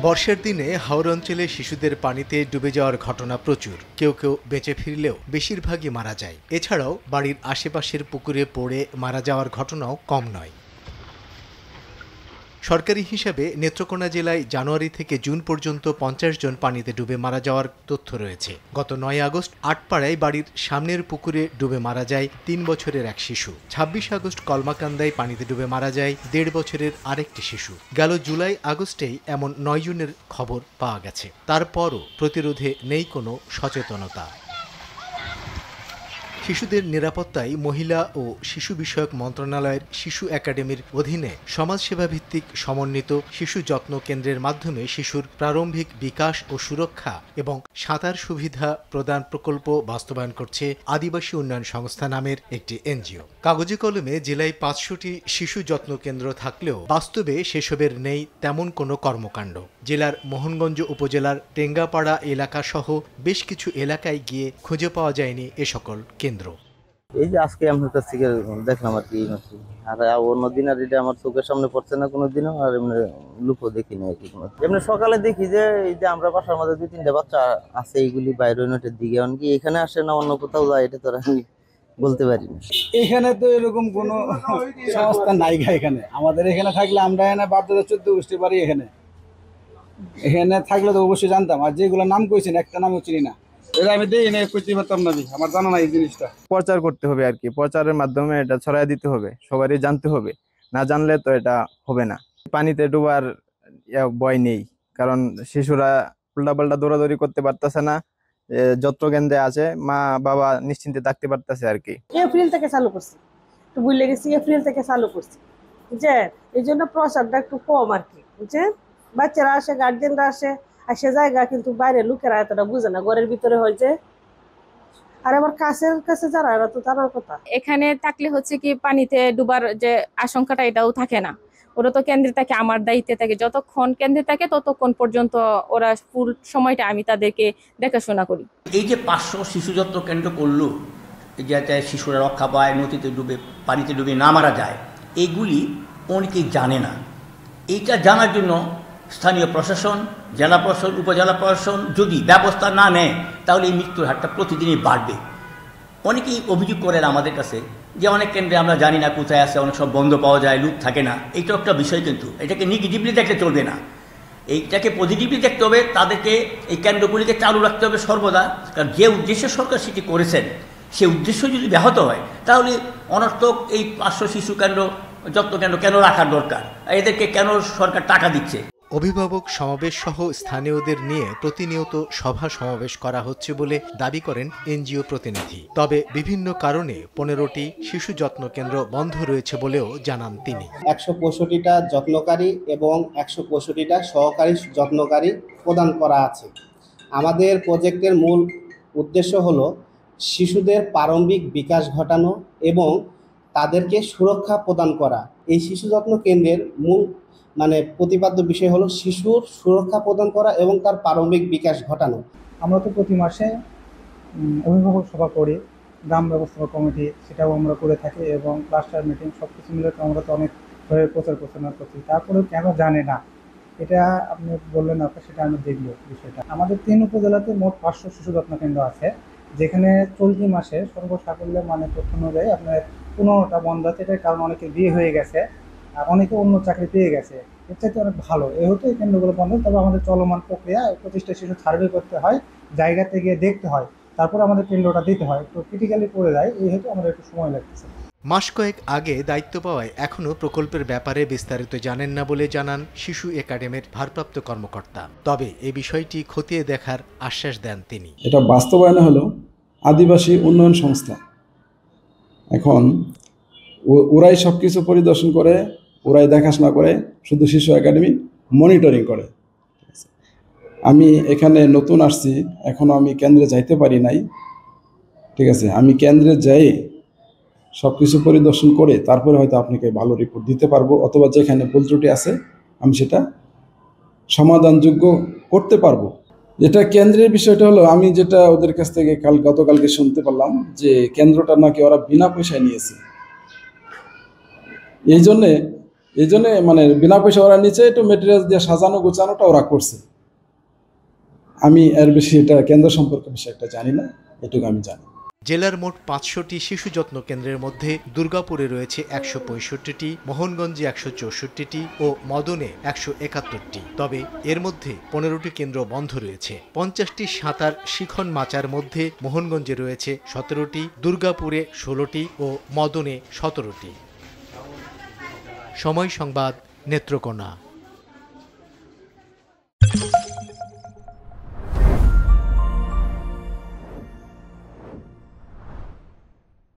বর্ষার দিনে হাওর অঞ্চলে শিশুদের পানিতে ডুবে যাওয়ার ঘটনা প্রচুর। কেউ কেউ বেঁচে ফিরলেও বেশিরভাগই মারা যায়। এছাড়াও বাড়ির আশেপাশের পুকুরে পড়ে মারা যাওয়ার ঘটনাও কম নয়। সরকারি হিসাবে নেত্রকোনা জেলায় জানুয়ারি থেকে জুন পর্যন্ত 50 জন পানিতে ডুবে মারা যাওয়ার তথ্য রয়েছে। গত 9 আগস্ট আটপাড়ায় বাড়ির সামনের পুকুরে ডুবে মারা যায় 3 বছরের এক শিশু। 26 আগস্ট কলমাকান্দায় পানিতে ডুবে মারা যায় 1.5 বছরের আরেকটি শিশু। গেল জুলাই আগস্টেই এমন 9 জনের খবর পাওয়া গেছে। তারপরও প্রতিরোধে নেই কোনো সচেতনতা। শিশুদের নিরাপত্তায় মহিলা ও শিশু বিষয়ক মন্ত্রণালয়ের শিশু একাডেমির অধীনে সমাজসেবা ভিত্তিক সমন্বিত শিশু যত্ন কেন্দ্রের মাধ্যমে শিশুর প্রারম্ভিক বিকাশ ও সুরক্ষা এবং সাঁতার সুবিধা প্রদান প্রকল্প বাস্তবায়ন করছে আদিবাসী উন্নয়ন সংস্থা নামের একটি এনজিও। কাগজে কলমে জেলায় 500টি শিশু যত্ন কেন্দ্র থাকলেও বাস্তবে সেসবের নেই তেমন কোনো কর্মকাণ্ড। জেলার মোহনগঞ্জ উপজেলার টেঙ্গাপাড়া এলাকা সহ বেশ কিছু এলাকায় গিয়ে খুঁজে পাওয়া যায়নি এ সকল কেন্দ্র। এই যে আজকে আমার কাছ থেকে দেখলাম আর কি, আর অন্যদিন আর এটা আমার চোখের সামনে পড়ছে না কোনোদিনও, আর এমনি লুকও দেখিনি আর কি। এমনি সকালে দেখি যে এই যে আমরা বাসার মধ্যে 2-3টা বাচ্চা আছে, এইগুলি বাইরে নোটের দিকে, এমনকি এখানে আসে না অন্য কোথাও যায়, এটা তো আমি বলতে পারি না। এখানে তো এরকম কোনো সংস্থা নাই। এখানে আমাদের এখানে থাকলে আমরা এখানে বাধ্যতা 14 গোষ্ঠী পারি, এখানে থাকলে তো অবশ্যই জানতাম। আর যেগুলো নাম কইছেন একটা নামও চিনি না, এটা আমি দেই না, করতে পারতাম না, আমার জানা নাই এই জিনিসটা। প্রচার করতে হবে আর কি, প্রচারের মাধ্যমে এটা ছড়াই দিতে হবে, সবারই জানতে হবে, না জানলে তো এটা হবে না। পানিতে ডোবার ভয় নেই, কারণ শিশুরা উল্টাপাল্টা দৌড়াদৌড়ি করতে পারতেছে না, যত্র কেন্দ্রে আছে, মা বাবা নিশ্চিন্তে থাকতে পারতেছে আর কি। এপ্রিল থেকে চালু করছি, একটু বুঝলে গেছি, এপ্রিল থেকে চালু করছি, বুঝছে, এই জন্য প্রচারটা একটু কম আর কি, বুঝছে। বাচ্চারা আসে, গার্জেনরা আসে, আর সে জায়গা কিন্তু বাইরে লোকেরা এতটা বুঝে না, ঘরের ভিতরে হয়েছে। আর আমার কাছের কাছে যারা, এরা তো জানার কথা। এখানে থাকলে হচ্ছে কি পানিতে ডুবার যে আশঙ্কাটা এটাও থাকে না। ওরা তো কেন্দ্রে থাকে, আমার দায়িত্বে থাকে, যতক্ষণ কেন্দ্রে থাকে ততক্ষণ পর্যন্ত ওরা ফুল সময়টা আমি তাদেরকে দেখাশোনা করি। এই যে 500 শিশু যত্ন কেন্দ্র করলো, যাতে শিশুরা রক্ষা পায়, নদীতে ডুবে পানিতে ডুবে না মারা যায়, এইগুলি অনেকেই জানে না। এইটা জানার জন্য স্থানীয় প্রশাসন, জেলা প্রশাসন, উপজেলা প্রশাসন যদি ব্যবস্থা না নেয়, তাহলে এই মৃত্যুর হারটা প্রতিদিনই বাড়বে। অনেকেই অভিযোগ করেন আমাদের কাছে যে অনেক কেন্দ্রে আমরা জানি না কোথায় আছে, অনেক সব বন্ধ পাওয়া যায়, লোক থাকে না। এইটা একটা বিষয়, কিন্তু এটাকে নেগেটিভলি দেখলে চলবে না, এইটাকে পজিটিভলি দেখতে হবে। তাদেরকে এই কেন্দ্রগুলিকে চালু রাখতে হবে সর্বদা, কারণ যে উদ্দেশ্যে সরকার সেটি করেছেন, সে উদ্দেশ্য যদি ব্যাহত হয়, তাহলে অনর্থক এই 500 শিশু কেন্দ্র যত্ন কেন্দ্র কেন রাখার দরকার, এদেরকে কেন সরকার টাকা দিচ্ছে। অভিভাবক সমাবেশ সহ স্থানীয়দের নিয়ে প্রতিনিয়ত সভা সমাবেশ করা হচ্ছে বলে দাবি করেন এনজিও প্রতিনিধি। তবে বিভিন্ন কারণে 15টি শিশু যত্ন কেন্দ্র বন্ধ রয়েছে বলেও জানান তিনি। 165টা যত্নকারী এবং 165টা সহকারী যত্নকারী প্রদান করা আছে। আমাদের প্রজেক্টের মূল উদ্দেশ্য হলো শিশুদের প্রারম্ভিক বিকাশ ঘটানো এবং তাদেরকে সুরক্ষা প্রদান করা। এই শিশু যত্ন কেন্দ্রের মূল প্রতিপাদ্য বিষয় হলো শিশুর সুরক্ষা প্রদান করা এবং তার প্রারম্ভিক বিকাশ ঘটানো। আমরা তো প্রতি মাসে অভিভাবক সভা করি, গ্রাম ব্যবস্থাপনা কমিটি, সেটাও আমরা করে থাকি, এবং ক্লাস্টার মিটিং সব কিছু মিলে আমরা তো অনেকভাবে প্রচার প্রচারণা করছি। তারপরেও কেন জানে না, এটা আপনি বললেন, আপনার সেটা আমি দেখব বিষয়টা। আমাদের 3 উপজেলাতে মোট 500 শিশু যত্ন কেন্দ্র আছে, যেখানে চলতি মাসে সর্বসাকল্যে তথ্য অনুযায়ী আপনার 15টা বন্ধ আছে। এটার কারণ অনেকে বিয়ে হয়ে গেছে, আর অনেকে অন্য চাকরি পেয়ে গেছে, এর চাইতে অনেক ভালো। এই হতো এই কেন্দ্রগুলো বন্ধ। তবে আমাদের চলমান প্রক্রিয়া, 25টা শিশু সার্ভে করতে হয়, জায়গাতে গিয়ে দেখতে হয়, তারপর আমাদের কেন্দ্রটা দিতে হয়। তো ক্রিটিক্যালি পড়ে যায়, এই হয়তো আমাদের একটু সময় লাগতেছে। মাস কয়েক আগে দায়িত্ব পাওয়ায় এখনও প্রকল্পের ব্যাপারে বিস্তারিত জানেন না বলে জানান শিশু একাডেমির ভারপ্রাপ্ত কর্মকর্তা। তবে এ বিষয়টি খতিয়ে দেখার আশ্বাস দেন তিনি। এটা বাস্তবায়ন হলো আদিবাসী উন্নয়ন সংস্থা। এখন ওরাই সব কিছু পরিদর্শন করে, ওরাই দেখাশোনা করে, শুধু শিশু একাডেমি মনিটরিং করে। আমি এখানে নতুন আসছি, এখনও আমি কেন্দ্রে যাইতে পারি নাই, ঠিক আছে। আমি কেন্দ্রে যাই সব কিছু পরিদর্শন করে তারপরে হয়তো আপনাকে ভালো রিপোর্ট দিতে পারবো, অথবা যেখানে ভুল ত্রুটি আছে আমি সেটা সমাধানযোগ্য করতে পারবো। যেটা কেন্দ্রের বিষয়টা হলো, আমি যেটা ওদের কাছ থেকে গতকালকে শুনতে পারলাম যে কেন্দ্রটা নাকি ওরা বিনা পয়সায় নিয়েছে। এই জন্যে এই জন্য মানে বিনা পয়সা ওরা নিচে একটু মেটেরিয়াল দিয়ে সাজানো গোছানোটা ওরা করছে। আমি এর বেশি এটা কেন্দ্র সম্পর্কে বেশি একটা জানি না, এটুকু আমি জানি। জেলার মোট 500টি শিশু যত্ন কেন্দ্রের মধ্যে দুর্গাপুরে রয়েছে 165টি, মোহনগঞ্জে 164টি ও মদনে 171টি। তবে এর মধ্যে 15টি কেন্দ্র বন্ধ রয়েছে। 50টি সাঁতার শিখন মাচার মধ্যে মোহনগঞ্জে রয়েছে 17টি, দুর্গাপুরে 16টি ও মদনে 17টি। সময় সংবাদ, নেত্রকোনা।